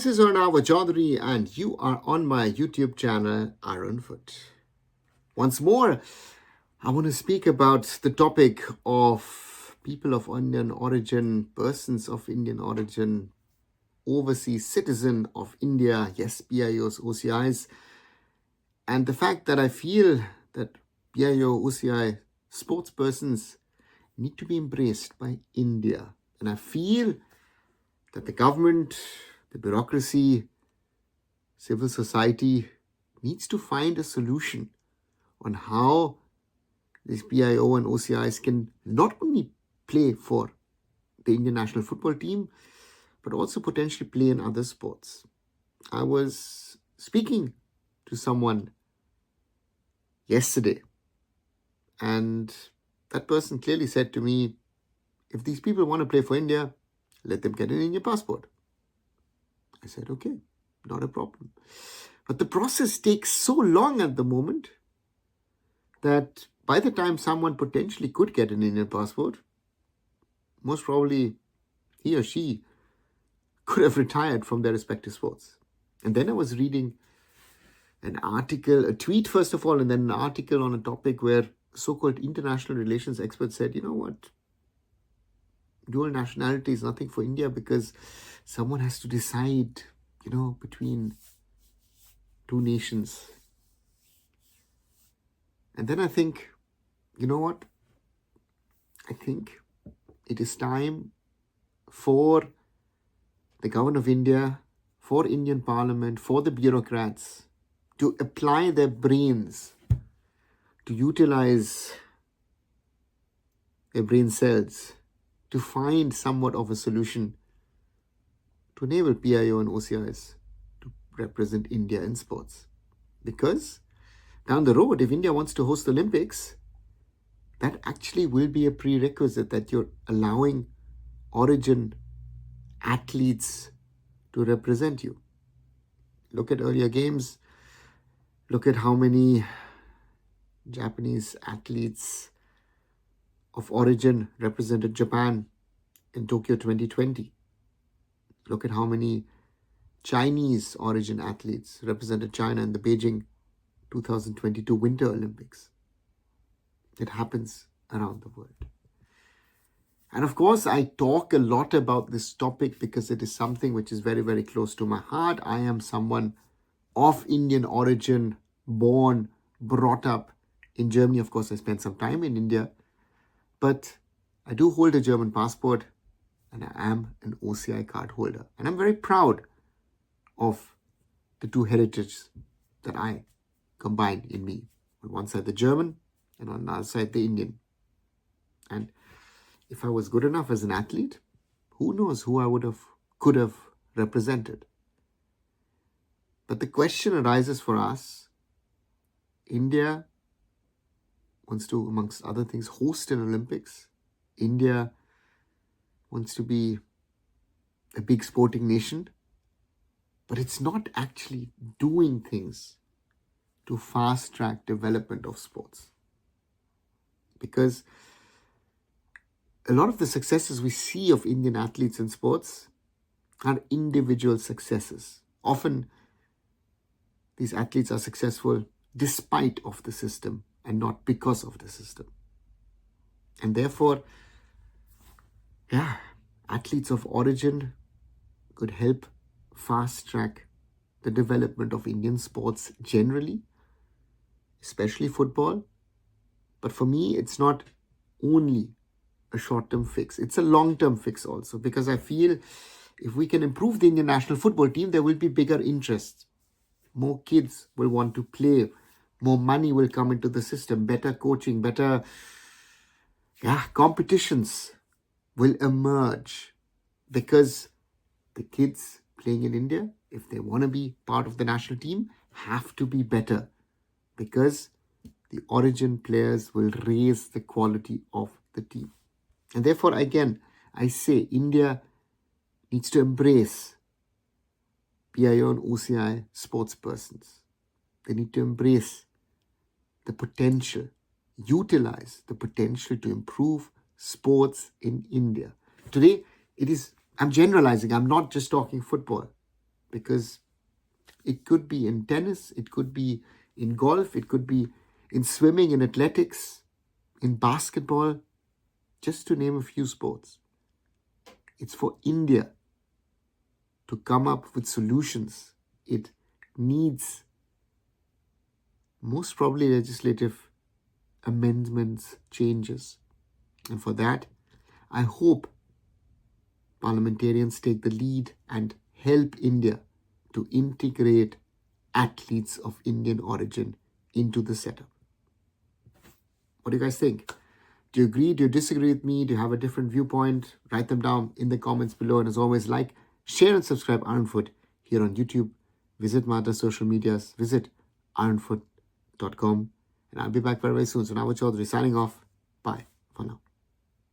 This is Arunava Chaudhuri, and you are on my YouTube channel, Arunfoot. Once more, I want to speak about the topic of people of Indian origin, persons of Indian origin, overseas citizen of India, yes, PIOs, OCIs, and the fact that I feel that PIO, OCI sportspersons need to be embraced by India. And I feel that the government, the bureaucracy, civil society needs to find a solution on how these PIO and OCIs can not only play for the Indian national football team, but also potentially play in other sports. I was speaking to someone yesterday, and that person clearly said to me, if these people want to play for India, let them get an Indian passport. I said, okay, not a problem. But the process takes so long at the moment that by the time someone potentially could get an Indian passport, most probably he or she could have retired from their respective sports. And then I was reading an article, a tweet first of all, and then an article on a topic where so-called international relations experts said, you know what, dual nationality is nothing for India because someone has to decide, between two nations. And then I think, you know what? I think it is time for the government of India, for Indian Parliament, for the bureaucrats to apply their brains, to utilize their brain cells, to find somewhat of a solution to enable PIO and OCIs to represent India in sports. Because down the road, if India wants to host the Olympics, that actually will be a prerequisite that you're allowing origin athletes to represent you. Look at earlier games. Look at how many Japanese athletes of origin represented Japan in Tokyo 2020. Look at how many Chinese origin athletes represented China in the Beijing 2022 Winter Olympics. It happens around the world. And of course, I talk a lot about this topic because it is something which is very, very close to my heart. I am someone of Indian origin, born, brought up in Germany. Of course, I spent some time in India, but I do hold a German passport and I am an OCI card holder. And I'm very proud of the two heritages that I combine in me. On one side, the German, and on the other side, the Indian. And if I was good enough as an athlete, who knows who I could have represented. But the question arises for us, India wants to, amongst other things, host an Olympics. India wants to be a big sporting nation, but it's not actually doing things to fast-track development of sports. Because a lot of the successes we see of Indian athletes in sports are individual successes. Often, these athletes are successful despite of the system and not because of the system. And therefore, athletes of origin could help fast-track the development of Indian sports generally, especially football. But for me, it's not only a short-term fix. It's a long-term fix also, because I feel if we can improve the Indian national football team, there will be bigger interest. More kids will want to play. More money will come into the system. Better coaching, better competitions will emerge, because the kids playing in India, if they want to be part of the national team, have to be better, because the origin players will raise the quality of the team. And therefore, again, I say India needs to embrace PIO and OCI sportspersons. They need to embrace the potential, utilize the potential to improve sports in India. Today, I'm generalizing. I'm not just talking football. because it could be in tennis, it could be in golf, it could be in swimming, in athletics, in basketball, just to name a few sports. It's for India to come up with solutions. It needs most probably legislative amendments, changes. And for that, I hope parliamentarians take the lead and help India to integrate athletes of Indian origin into the setup. What do you guys think? Do you agree? Do you disagree with me? Do you have a different viewpoint? Write them down in the comments below. And as always, like, share and subscribe Arunfoot here on YouTube. Visit my other social medias. Visit arunfoot.com. And I'll be back very, very soon. So Arunava Chaudhuri signing off. Bye.